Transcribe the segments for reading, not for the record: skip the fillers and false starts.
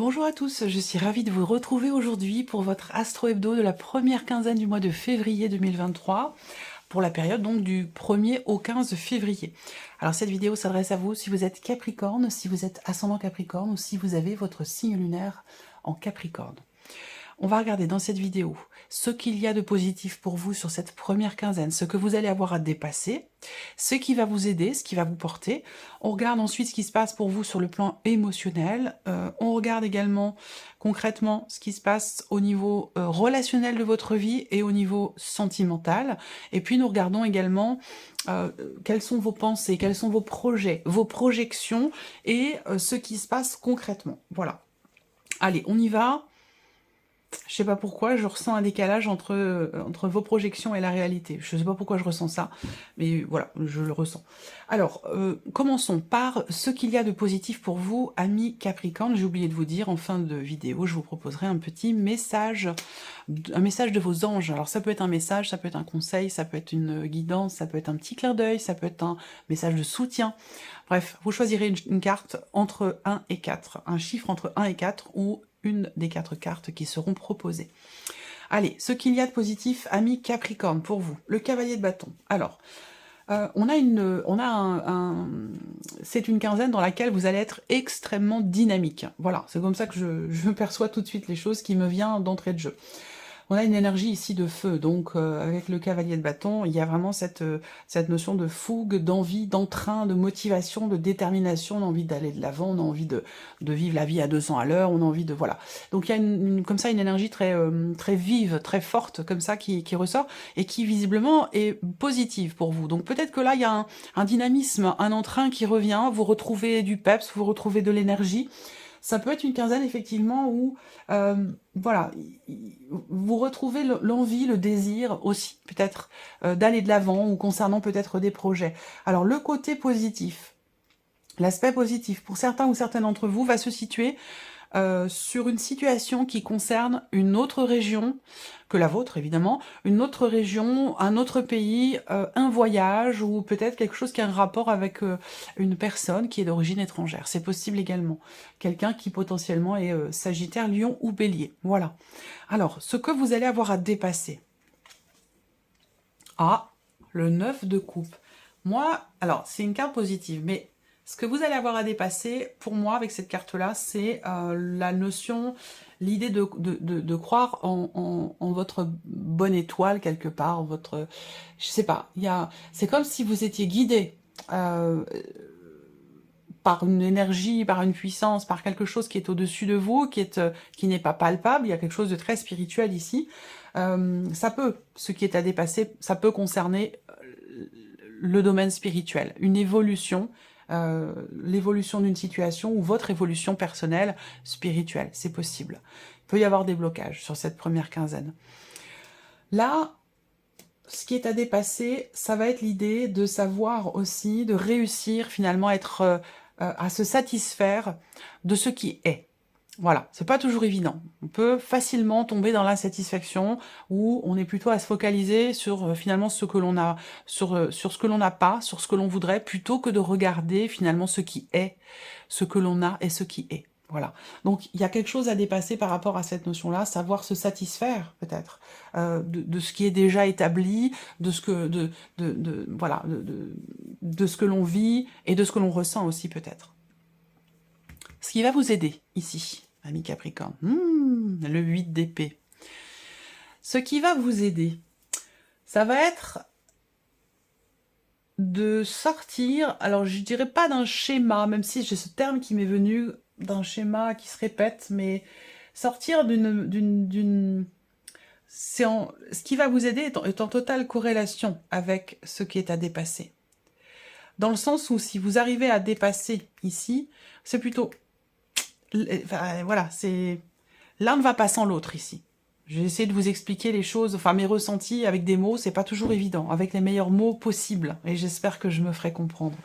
Bonjour à tous, je suis ravie de vous retrouver aujourd'hui pour votre Astro Hebdo de la première quinzaine du mois de février 2023, pour la période donc du 1er au 15 février. Alors cette vidéo s'adresse à vous si vous êtes Capricorne, si vous êtes ascendant Capricorne ou si vous avez votre signe lunaire en Capricorne. On va regarder dans cette vidéo ce qu'il y a de positif pour vous sur cette première quinzaine, ce que vous allez avoir à dépasser, ce qui va vous aider, ce qui va vous porter. On regarde ensuite ce qui se passe pour vous sur le plan émotionnel. On regarde également concrètement ce qui se passe au niveau relationnel de votre vie et au niveau sentimental. Et puis nous regardons également quelles sont vos pensées, quels sont vos projets, vos projections et ce qui se passe concrètement. Voilà. Allez, on y va. Je sais pas pourquoi, je ressens un décalage entre vos projections et la réalité. Je sais pas pourquoi je ressens ça, mais voilà, je le ressens. Alors, commençons par ce qu'il y a de positif pour vous, amis Capricorne. J'ai oublié de vous dire, en fin de vidéo, je vous proposerai un petit message, un message de vos anges. Alors ça peut être un message, ça peut être un conseil, ça peut être une guidance, ça peut être un petit clin d'œil, ça peut être un message de soutien. Bref, vous choisirez une carte entre 1 et 4, un chiffre entre 1 et 4 ou une des 4 cartes qui seront proposées. Allez, ce qu'il y a de positif, amis Capricorne, pour vous, le cavalier de bâton. Alors, c'est une quinzaine dans laquelle vous allez être extrêmement dynamique. Voilà, c'est comme ça que je perçois tout de suite les choses qui me viennent d'entrée de jeu. On a une énergie ici de feu, donc avec le cavalier de bâton, il y a vraiment cette notion de fougue, d'envie, d'entrain, de motivation, de détermination, on a envie d'aller de l'avant, on a envie de vivre la vie à 200 à l'heure, on a envie de... Voilà. Donc il y a comme ça une énergie très, très vive, très forte, comme ça, qui ressort, et qui visiblement est positive pour vous. Donc peut-être que là, il y a un dynamisme, un entrain qui revient, vous retrouvez du peps, vous retrouvez de l'énergie. Ça peut être une quinzaine, effectivement, où, voilà, vous retrouvez l'envie, le désir aussi, peut-être, d'aller de l'avant, ou concernant peut-être des projets. Alors, le côté positif, l'aspect positif, pour certains ou certaines d'entre vous, va se situer sur une situation qui concerne une autre région que la vôtre, évidemment, une autre région, un autre pays, un voyage, ou peut-être quelque chose qui a un rapport avec une personne qui est d'origine étrangère. C'est possible également. Quelqu'un qui potentiellement est Sagittaire, Lion ou Bélier. Voilà. Alors, ce que vous allez avoir à dépasser. Ah, le 9 de coupe. Moi, alors, c'est une carte positive, mais ce que vous allez avoir à dépasser, pour moi, avec cette carte-là, c'est la notion, l'idée de croire en votre bonne étoile, quelque part, votre... Je sais pas, c'est comme si vous étiez guidé par une énergie, par une puissance, par quelque chose qui est au-dessus de vous, qui n'est pas palpable. Il y a quelque chose de très spirituel ici. Ce qui est à dépasser, ça peut concerner le domaine spirituel, une évolution, l'évolution d'une situation ou votre évolution personnelle, spirituelle, c'est possible. Il peut y avoir des blocages sur cette première quinzaine. Là, ce qui est à dépasser, ça va être l'idée de savoir aussi, de réussir finalement à se satisfaire de ce qui est. Voilà, c'est pas toujours évident. On peut facilement tomber dans l'insatisfaction où on est plutôt à se focaliser sur finalement ce que l'on a, sur ce que l'on n'a pas, sur ce que l'on voudrait, plutôt que de regarder finalement ce qui est, ce que l'on a et ce qui est. Voilà. Donc il y a quelque chose à dépasser par rapport à cette notion-là, savoir se satisfaire peut-être de ce qui est déjà établi, de ce que de ce que l'on vit et de ce que l'on ressent aussi peut-être. Ce qui va vous aider ici, ami Capricorne, le 8 d'épée. Ce qui va vous aider, ça va être de sortir, alors je dirais pas d'un schéma, même si j'ai ce terme qui m'est venu, d'un schéma qui se répète, mais sortir ce qui va vous aider est en totale corrélation avec ce qui est à dépasser. Dans le sens où si vous arrivez à dépasser ici, c'est plutôt... Enfin, voilà, c'est... L'un ne va pas sans l'autre ici. J'ai essayé de vous expliquer les choses, enfin mes ressentis avec des mots, c'est pas toujours évident, avec les meilleurs mots possibles, et j'espère que je me ferai comprendre.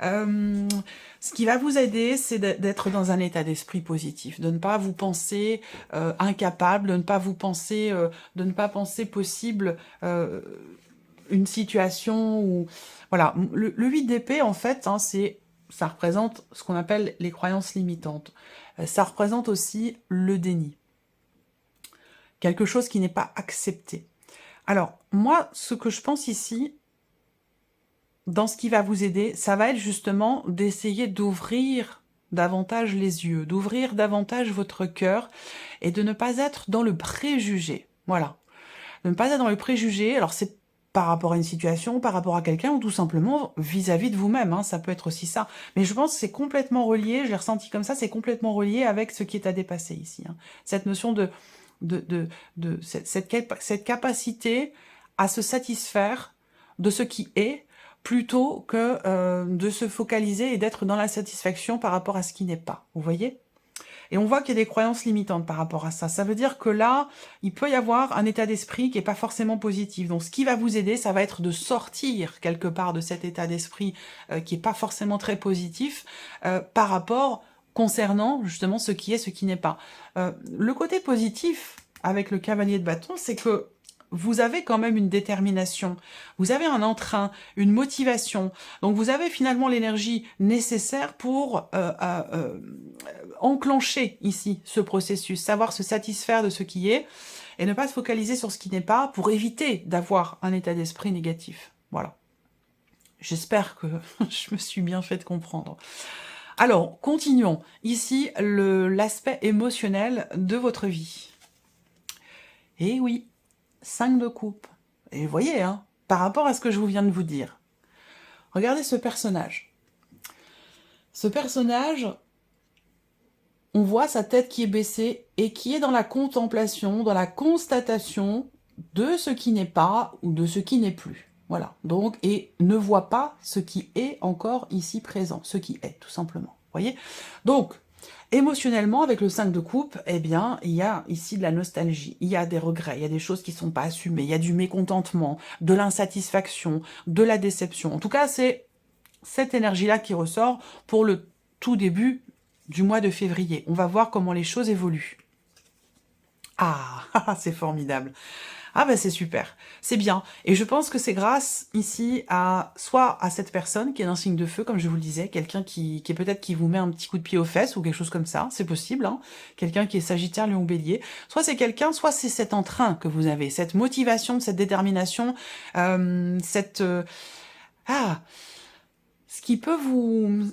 Ce qui va vous aider, c'est d'être dans un état d'esprit positif, de ne pas vous penser incapable, de ne pas penser possible une situation où... Voilà, le 8 d'épée, en fait, hein, c'est ça représente ce qu'on appelle les croyances limitantes. Ça représente aussi le déni. Quelque chose qui n'est pas accepté. Alors, moi, ce que je pense ici, dans ce qui va vous aider, ça va être justement d'essayer d'ouvrir davantage les yeux, d'ouvrir davantage votre cœur et de ne pas être dans le préjugé. Voilà. De ne pas être dans le préjugé. Alors, c'est par rapport à une situation, par rapport à quelqu'un, ou tout simplement vis-à-vis de vous-même, hein, ça peut être aussi ça. Mais je pense que c'est complètement relié, je l'ai ressenti comme ça, c'est complètement relié avec ce qui est à dépasser ici. Hein. Cette notion cette capacité à se satisfaire de ce qui est, plutôt que de se focaliser et d'être dans la satisfaction par rapport à ce qui n'est pas. Vous voyez ? Et on voit qu'il y a des croyances limitantes par rapport à ça. Ça veut dire que là, il peut y avoir un état d'esprit qui n'est pas forcément positif. Donc ce qui va vous aider, ça va être de sortir quelque part de cet état d'esprit qui n'est pas forcément très positif par rapport concernant justement ce qui est, ce qui n'est pas. Le côté positif avec le cavalier de bâton, c'est que vous avez quand même une détermination, vous avez un entrain, une motivation. Donc vous avez finalement l'énergie nécessaire pour enclencher ici ce processus, savoir se satisfaire de ce qui est et ne pas se focaliser sur ce qui n'est pas pour éviter d'avoir un état d'esprit négatif. Voilà. J'espère que je me suis bien fait comprendre. Alors, continuons. Ici, l'aspect émotionnel de votre vie. Et oui, 5 de coupe. Et vous voyez, hein, par rapport à ce que je viens de vous dire, regardez ce personnage. Ce personnage, on voit sa tête qui est baissée et qui est dans la contemplation, dans la constatation de ce qui n'est pas ou de ce qui n'est plus. Voilà, donc, et ne voit pas ce qui est encore ici présent, ce qui est, tout simplement. Vous voyez ? Donc, émotionnellement, avec le 5 de coupe, eh bien, il y a ici de la nostalgie, il y a des regrets, il y a des choses qui ne sont pas assumées, il y a du mécontentement, de l'insatisfaction, de la déception. En tout cas, c'est cette énergie-là qui ressort pour le tout début du mois de février. On va voir comment les choses évoluent. Ah, c'est formidable. Ah ben c'est super, c'est bien. Et je pense que c'est grâce ici à soit à cette personne qui est d'un signe de feu, comme je vous le disais, quelqu'un qui est peut-être qui vous met un petit coup de pied aux fesses ou quelque chose comme ça, c'est possible, hein, quelqu'un qui est Sagittaire, Lion, Bélier. Soit c'est quelqu'un, soit c'est cet entrain que vous avez, cette motivation, cette détermination, ce qui peut vous,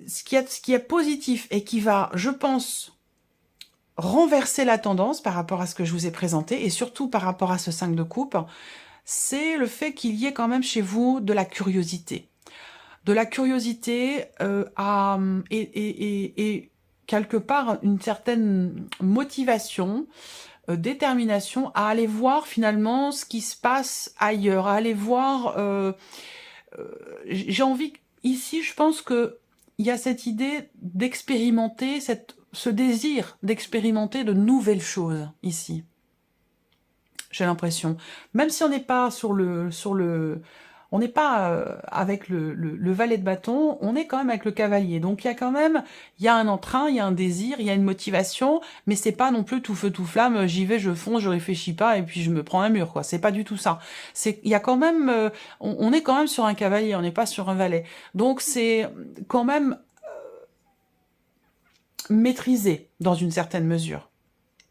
ce qui est positif et qui va, je pense, renverser la tendance par rapport à ce que je vous ai présenté et surtout par rapport à ce 5 de coupe, c'est le fait qu'il y ait quand même chez vous de la curiosité. De la curiosité et quelque part une certaine motivation, détermination à aller voir finalement ce qui se passe ailleurs, à aller voir... j'ai envie, ici je pense que il y a cette idée d'expérimenter, ce désir d'expérimenter de nouvelles choses ici. J'ai l'impression. Même si on n'est pas on n'est pas avec le valet de bâton, on est quand même avec le cavalier. Donc il y a quand même, il y a un entrain, il y a un désir, il y a une motivation, mais c'est pas non plus tout feu tout flamme, j'y vais, je fonce, je réfléchis pas et puis je me prends un mur, quoi. C'est pas du tout ça. Il y a quand même, on est quand même sur un cavalier, on n'est pas sur un valet. Donc c'est quand même maîtrisé dans une certaine mesure.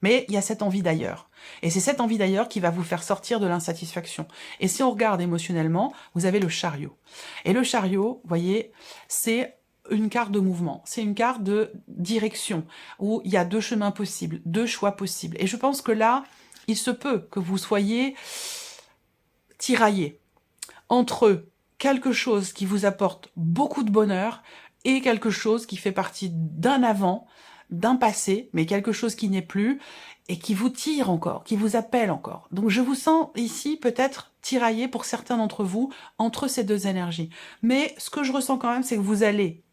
Mais il y a cette envie d'ailleurs. Et c'est cette envie d'ailleurs qui va vous faire sortir de l'insatisfaction. Et si on regarde émotionnellement, vous avez le chariot. Et le chariot, vous voyez, c'est une carte de mouvement. C'est une carte de direction où il y a 2 chemins possibles, 2 choix possibles. Et je pense que là, il se peut que vous soyez tiraillé entre quelque chose qui vous apporte beaucoup de bonheur et quelque chose qui fait partie d'un avant, d'un passé, mais quelque chose qui n'est plus, et qui vous tire encore, qui vous appelle encore. Donc je vous sens ici peut-être tiraillé pour certains d'entre vous entre ces 2 énergies. Mais ce que je ressens quand même, c'est que vous allez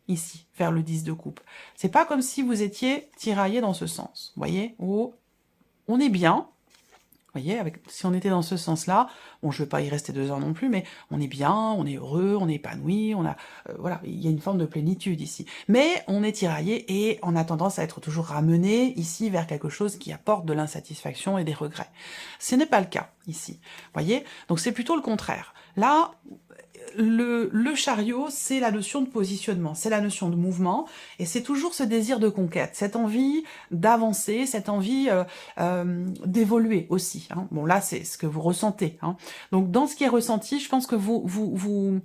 ici vers le 10 de coupe. C'est pas comme si vous étiez tiraillé dans ce sens. Vous voyez, où on est bien. Vous voyez, si on était dans ce sens-là, bon, je ne vais pas y rester 2 heures non plus, mais on est bien, on est heureux, on est épanoui, on a, voilà, il y a une forme de plénitude ici. Mais on est tiraillé et on a tendance à être toujours ramené ici vers quelque chose qui apporte de l'insatisfaction et des regrets. Ce n'est pas le cas ici, vous voyez. Donc c'est plutôt le contraire. Là, le chariot, c'est la notion de positionnement, c'est la notion de mouvement, et c'est toujours ce désir de conquête, cette envie d'avancer, cette envie d'évoluer aussi. Hein. Bon, là, c'est ce que vous ressentez. Hein. Donc, dans ce qui est ressenti, je pense que vous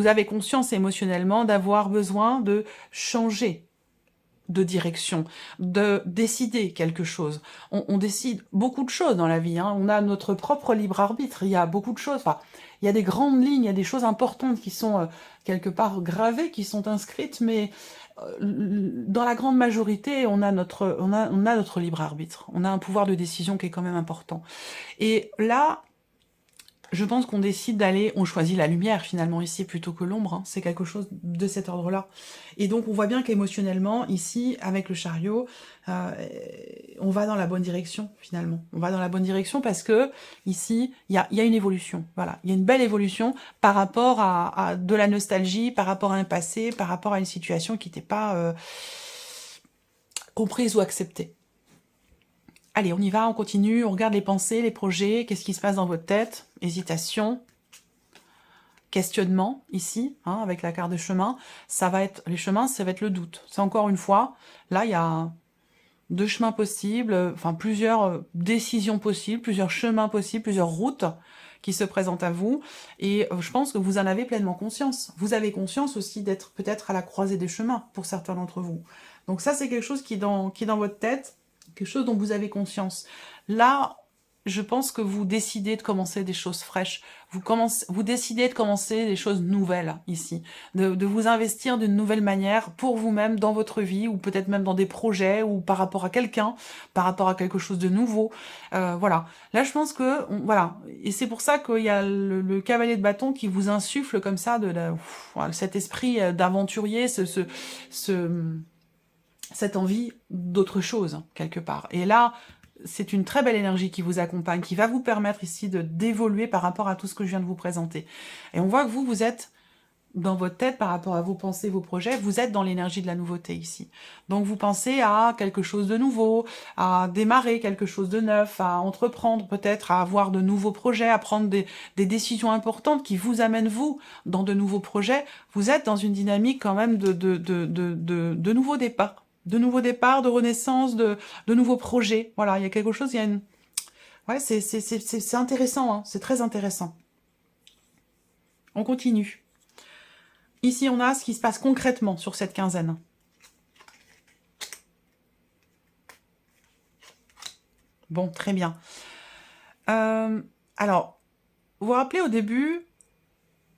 avez conscience émotionnellement d'avoir besoin de changer de direction, de décider quelque chose. On décide beaucoup de choses dans la vie, hein. On a notre propre libre arbitre, il y a beaucoup de choses, enfin, il y a des grandes lignes, il y a des choses importantes qui sont quelque part gravées, qui sont inscrites, mais dans la grande majorité, on a notre libre arbitre, on a un pouvoir de décision qui est quand même important. Et là, je pense qu'on décide d'aller, on choisit la lumière finalement ici plutôt que l'ombre, hein. C'est quelque chose de cet ordre-là. Et donc on voit bien qu'émotionnellement, ici, avec le chariot, on va dans la bonne direction finalement. On va dans la bonne direction parce que ici, il y a une évolution. Voilà, il y a une belle évolution par rapport à de la nostalgie, par rapport à un passé, par rapport à une situation qui n'était pas comprise ou acceptée. Allez, on y va, on continue, on regarde les pensées, les projets, qu'est-ce qui se passe dans votre tête, hésitation, questionnement, ici, hein, avec la carte de chemin, ça va être, les chemins, ça va être le doute. C'est encore une fois, là, il y a 2 chemins possibles, enfin plusieurs décisions possibles, plusieurs chemins possibles, plusieurs routes qui se présentent à vous, et je pense que vous en avez pleinement conscience. Vous avez conscience aussi d'être peut-être à la croisée des chemins, pour certains d'entre vous. Donc ça, c'est quelque chose qui est dans votre tête, quelque chose dont vous avez conscience. Là, je pense que vous décidez de commencer des choses fraîches. Vous décidez de commencer des choses nouvelles ici. De vous investir d'une nouvelle manière pour vous-même dans votre vie, ou peut-être même dans des projets, ou par rapport à quelqu'un, par rapport à quelque chose de nouveau. Voilà. Là, je pense que... voilà. Et c'est pour ça qu'il y a le cavalier de bâton qui vous insuffle comme ça cet esprit d'aventurier, cette envie d'autre chose, quelque part. Et là, c'est une très belle énergie qui vous accompagne, qui va vous permettre ici d'évoluer par rapport à tout ce que je viens de vous présenter. Et on voit que vous êtes dans votre tête, par rapport à vos pensées, vos projets, vous êtes dans l'énergie de la nouveauté ici. Donc vous pensez à quelque chose de nouveau, à démarrer quelque chose de neuf, à entreprendre peut-être, à avoir de nouveaux projets, à prendre des décisions importantes qui vous amènent, vous, dans de nouveaux projets. Vous êtes dans une dynamique quand même de nouveaux départs. De nouveaux départs, de renaissance, de nouveaux projets. Voilà, il y a quelque chose, il y a une... Ouais, c'est intéressant, hein, c'est très intéressant. On continue. Ici, on a ce qui se passe concrètement sur cette quinzaine. Bon, très bien. Alors, vous vous rappelez au début,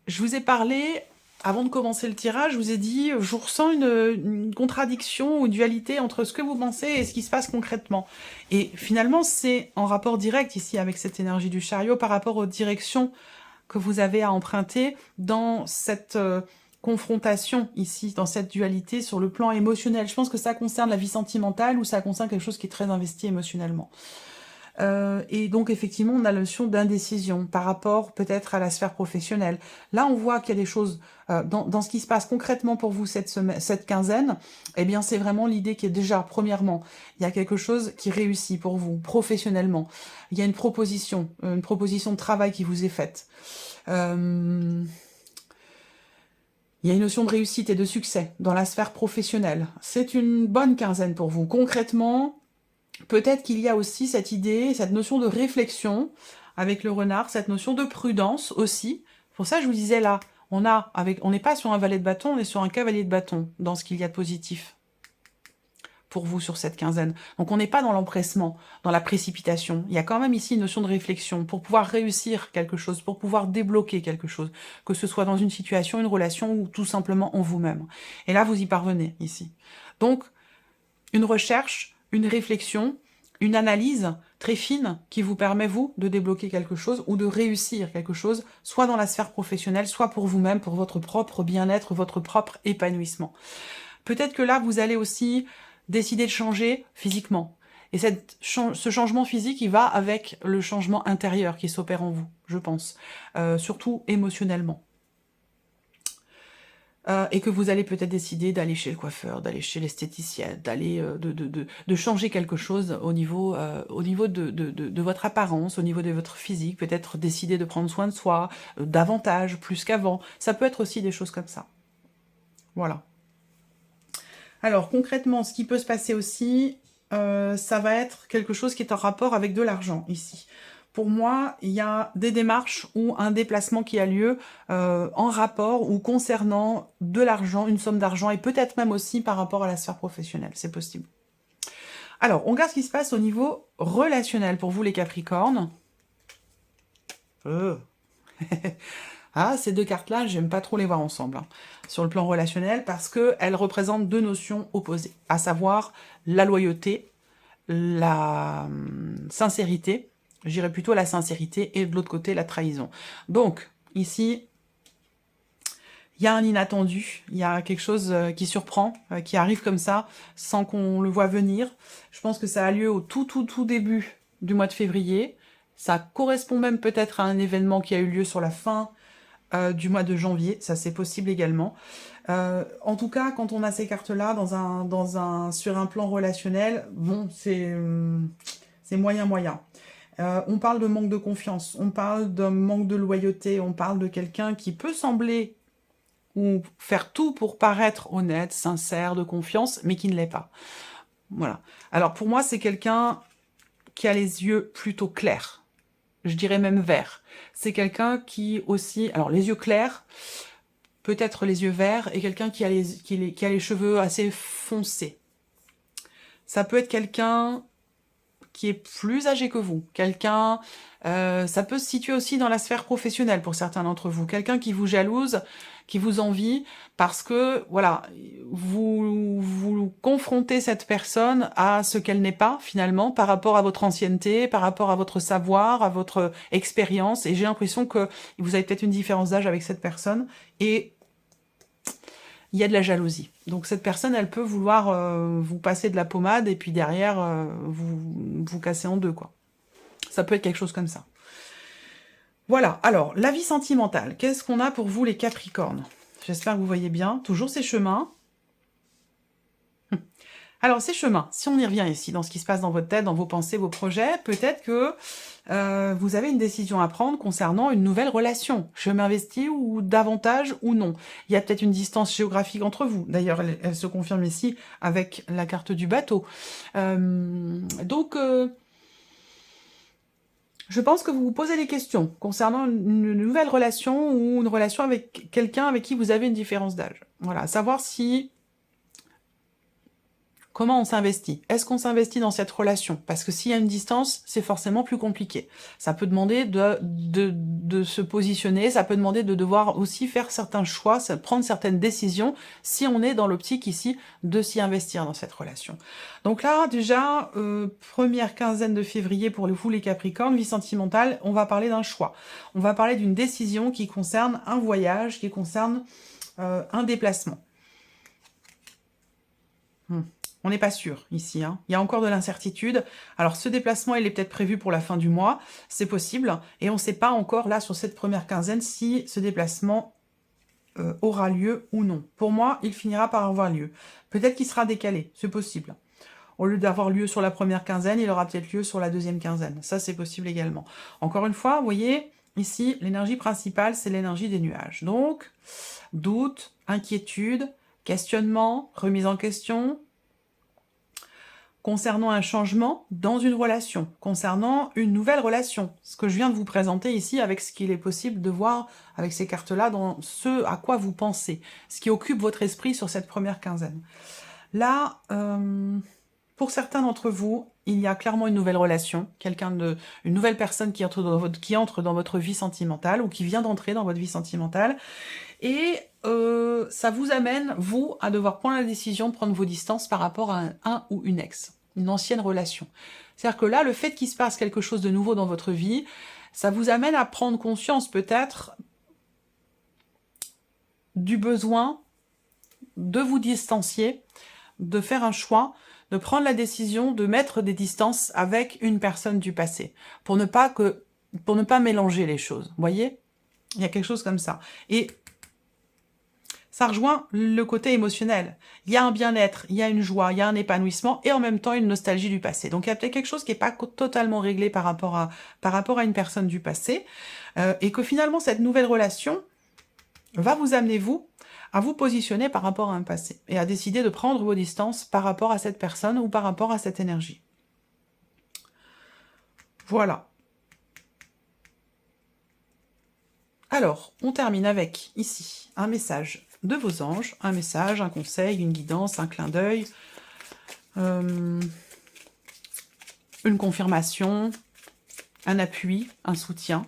je vous ai parlé... Avant de commencer le tirage, je vous ai dit, je ressens une contradiction ou une dualité entre ce que vous pensez et ce qui se passe concrètement. Et finalement, c'est en rapport direct ici avec cette énergie du chariot par rapport aux directions que vous avez à emprunter dans cette confrontation ici, dans cette dualité sur le plan émotionnel. Je pense que ça concerne la vie sentimentale ou ça concerne quelque chose qui est très investi émotionnellement. Et donc effectivement on a la notion d'indécision par rapport peut-être à la sphère professionnelle. Là on voit qu'il y a des choses dans ce qui se passe concrètement pour vous cette quinzaine, eh bien c'est vraiment l'idée qui est déjà, premièrement, il y a quelque chose qui réussit pour vous professionnellement. Il y a une proposition de travail qui vous est faite. Il y a une notion de réussite et de succès dans la sphère professionnelle. C'est une bonne quinzaine pour vous. Concrètement, peut-être qu'il y a aussi cette idée, cette notion de réflexion avec le renard, cette notion de prudence aussi. Pour ça, je vous disais là, on n'est pas sur un valet de bâton, on est sur un cavalier de bâton dans ce qu'il y a de positif pour vous sur cette quinzaine. Donc on n'est pas dans l'empressement, dans la précipitation. Il y a quand même ici une notion de réflexion pour pouvoir réussir quelque chose, pour pouvoir débloquer quelque chose, que ce soit dans une situation, une relation ou tout simplement en vous-même. Et là, vous y parvenez ici. Donc, une recherche, une réflexion, une analyse très fine qui vous permet, vous, de débloquer quelque chose ou de réussir quelque chose, soit dans la sphère professionnelle, soit pour vous-même, pour votre propre bien-être, votre propre épanouissement. Peut-être que là, vous allez aussi décider de changer physiquement. Et ce changement physique, il va avec le changement intérieur qui s'opère en vous, je pense, surtout émotionnellement. et que vous allez peut-être décider d'aller chez le coiffeur, d'aller chez l'esthéticienne, d'aller de changer quelque chose au niveau de votre apparence, au niveau de votre physique, peut-être décider de prendre soin de soi davantage, plus qu'avant. Ça peut être aussi des choses comme ça. Voilà. Alors concrètement, ce qui peut se passer aussi, ça va être quelque chose qui est en rapport avec de l'argent ici. Pour moi, il y a des démarches ou un déplacement qui a lieu en rapport ou concernant de l'argent, une somme d'argent, et peut-être même aussi par rapport à la sphère professionnelle, c'est possible. Alors, on regarde ce qui se passe au niveau relationnel pour vous les Capricornes. Ah, ces deux cartes-là, j'aime pas trop les voir ensemble, hein, sur le plan relationnel, parce qu'elles représentent deux notions opposées, à savoir la loyauté, la sincérité, je dirais plutôt la sincérité, et de l'autre côté, la trahison. Donc, ici, il y a un inattendu, il y a quelque chose qui surprend, qui arrive comme ça, sans qu'on le voit venir. Je pense que ça a lieu au tout début du mois de février. Ça correspond même peut-être à un événement qui a eu lieu sur la fin du mois de janvier, ça c'est possible également. En tout cas, quand on a ces cartes-là sur un plan relationnel, bon, c'est moyen. On parle de manque de confiance, on parle d'un manque de loyauté, on parle de quelqu'un qui peut sembler ou faire tout pour paraître honnête, sincère, de confiance, mais qui ne l'est pas. Voilà. Alors pour moi, c'est quelqu'un qui a les yeux plutôt clairs. Je dirais même verts. C'est quelqu'un qui aussi... Alors les yeux clairs, peut-être les yeux verts, et quelqu'un qui a les cheveux assez foncés. Ça peut être quelqu'un qui est plus âgé que vous. Quelqu'un... ça peut se situer aussi dans la sphère professionnelle pour certains d'entre vous. Quelqu'un qui vous jalouse, qui vous envie, parce que, voilà, vous confrontez cette personne à ce qu'elle n'est pas, finalement, par rapport à votre ancienneté, par rapport à votre savoir, à votre expérience, et j'ai l'impression que vous avez peut-être une différence d'âge avec cette personne, et il y a de la jalousie. Donc cette personne, elle peut vouloir vous passer de la pommade, et puis derrière, vous casser en deux, quoi. Ça peut être quelque chose comme ça. Voilà, alors, la vie sentimentale. Qu'est-ce qu'on a pour vous, les Capricornes? J'espère que vous voyez bien. Toujours ces chemins. Alors, ces chemins, si on y revient ici, dans ce qui se passe dans votre tête, dans vos pensées, vos projets, peut-être que vous avez une décision à prendre concernant une nouvelle relation. Je m'investis ou davantage ou non. Il y a peut-être une distance géographique entre vous. D'ailleurs, elle se confirme ici avec la carte du bateau. Je pense que vous vous posez des questions concernant une nouvelle relation ou une relation avec quelqu'un avec qui vous avez une différence d'âge. Voilà, savoir si... Comment on s'investit? Est-ce qu'on s'investit dans cette relation? Parce que s'il y a une distance, c'est forcément plus compliqué. Ça peut demander de se positionner, ça peut demander de devoir aussi faire certains choix, prendre certaines décisions, si on est dans l'optique ici de s'y investir dans cette relation. Donc là, déjà, première quinzaine de février pour vous les Capricornes, vie sentimentale, on va parler d'un choix. On va parler d'une décision qui concerne un voyage, qui concerne un déplacement. On n'est pas sûr ici, hein. Il y a encore de l'incertitude. Alors ce déplacement, il est peut-être prévu pour la fin du mois, c'est possible, et on ne sait pas encore là sur cette première quinzaine si ce déplacement aura lieu ou non. Pour moi, il finira par avoir lieu. Peut-être qu'il sera décalé, c'est possible. Au lieu d'avoir lieu sur la première quinzaine, il aura peut-être lieu sur la deuxième quinzaine. Ça, c'est possible également. Encore une fois, vous voyez, ici, l'énergie principale, c'est l'énergie des nuages. Donc, doute, inquiétude, questionnement, remise en question, concernant un changement dans une relation, concernant une nouvelle relation. Ce que je viens de vous présenter ici avec ce qu'il est possible de voir avec ces cartes-là dans ce à quoi vous pensez, ce qui occupe votre esprit sur cette première quinzaine. Là, pour certains d'entre vous, il y a clairement une nouvelle relation, une nouvelle personne qui entre dans votre vie sentimentale ou qui vient d'entrer dans votre vie sentimentale. Et ça vous amène, vous, à devoir prendre la décision de prendre vos distances par rapport à un ou une ex, une ancienne relation. C'est-à-dire que là, le fait qu'il se passe quelque chose de nouveau dans votre vie, ça vous amène à prendre conscience peut-être du besoin de vous distancier, de faire un choix, de prendre la décision de mettre des distances avec une personne du passé, pour ne pas mélanger les choses. Vous voyez? Il y a quelque chose comme ça. Et ça rejoint le côté émotionnel. Il y a un bien-être, il y a une joie, il y a un épanouissement et en même temps une nostalgie du passé. Donc il y a peut-être quelque chose qui n'est pas totalement réglé par rapport à une personne du passé et que finalement cette nouvelle relation va vous amener, vous, à vous positionner par rapport à un passé et à décider de prendre vos distances par rapport à cette personne ou par rapport à cette énergie. Voilà. Alors, on termine avec, ici, un message de vos anges, un message, un conseil, une guidance, un clin d'œil, une confirmation, un appui, un soutien.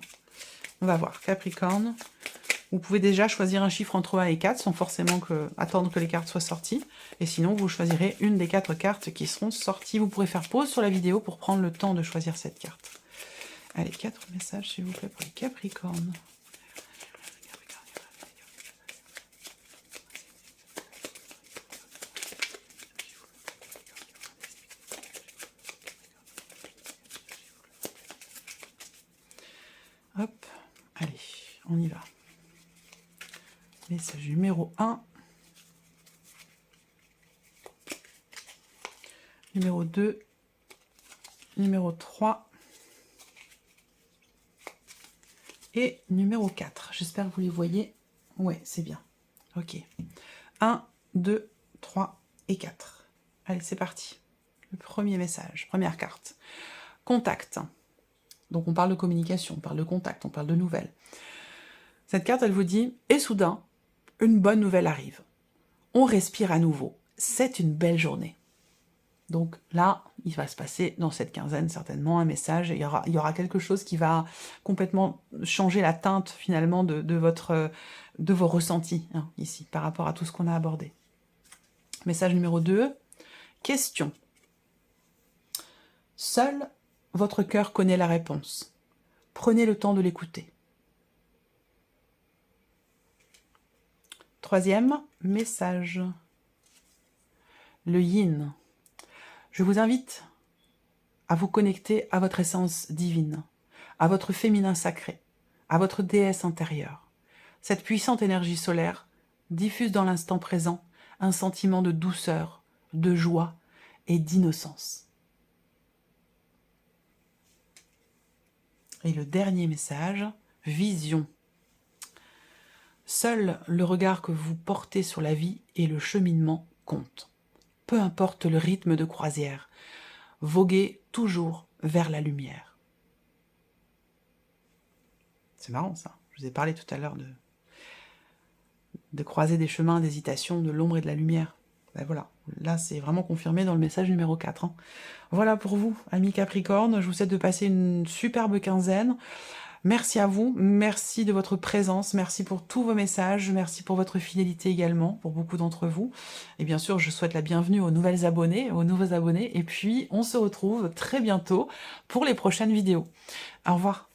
On va voir, Capricorne. Vous pouvez déjà choisir un chiffre entre 1 et 4, sans forcément attendre que les cartes soient sorties. Et sinon, vous choisirez une des 4 cartes qui seront sorties. Vous pourrez faire pause sur la vidéo pour prendre le temps de choisir cette carte. Allez, 4 messages, s'il vous plaît, pour les Capricornes. Hop, allez, on y va. Message numéro 1. Numéro 2. Numéro 3. Et numéro 4. J'espère que vous les voyez. Ouais, c'est bien. Ok. 1, 2, 3 et 4. Allez, c'est parti. Le premier message, première carte. Contact. Donc on parle de communication, on parle de contact, on parle de nouvelles. Cette carte, elle vous dit, et soudain, une bonne nouvelle arrive. On respire à nouveau. C'est une belle journée. Donc là, il va se passer dans cette quinzaine certainement un message. Il y aura quelque chose qui va complètement changer la teinte finalement de vos ressentis hein, ici par rapport à tout ce qu'on a abordé. Message numéro 2. Question. Seul votre cœur connaît la réponse. Prenez le temps de l'écouter. Troisième message. Le yin. Je vous invite à vous connecter à votre essence divine, à votre féminin sacré, à votre déesse intérieure. Cette puissante énergie solaire diffuse dans l'instant présent un sentiment de douceur, de joie et d'innocence. Et le dernier message, vision. Seul le regard que vous portez sur la vie et le cheminement compte. Peu importe le rythme de croisière, voguez toujours vers la lumière. C'est marrant ça, je vous ai parlé tout à l'heure de croiser des chemins d'hésitation, de l'ombre et de la lumière. Ben voilà, là c'est vraiment confirmé dans le message numéro 4. Hein. Voilà pour vous, amis Capricorne, je vous souhaite de passer une superbe quinzaine. Merci à vous, merci de votre présence, merci pour tous vos messages, merci pour votre fidélité également, pour beaucoup d'entre vous. Et bien sûr, je souhaite la bienvenue aux nouveaux abonnés, et puis on se retrouve très bientôt pour les prochaines vidéos. Au revoir.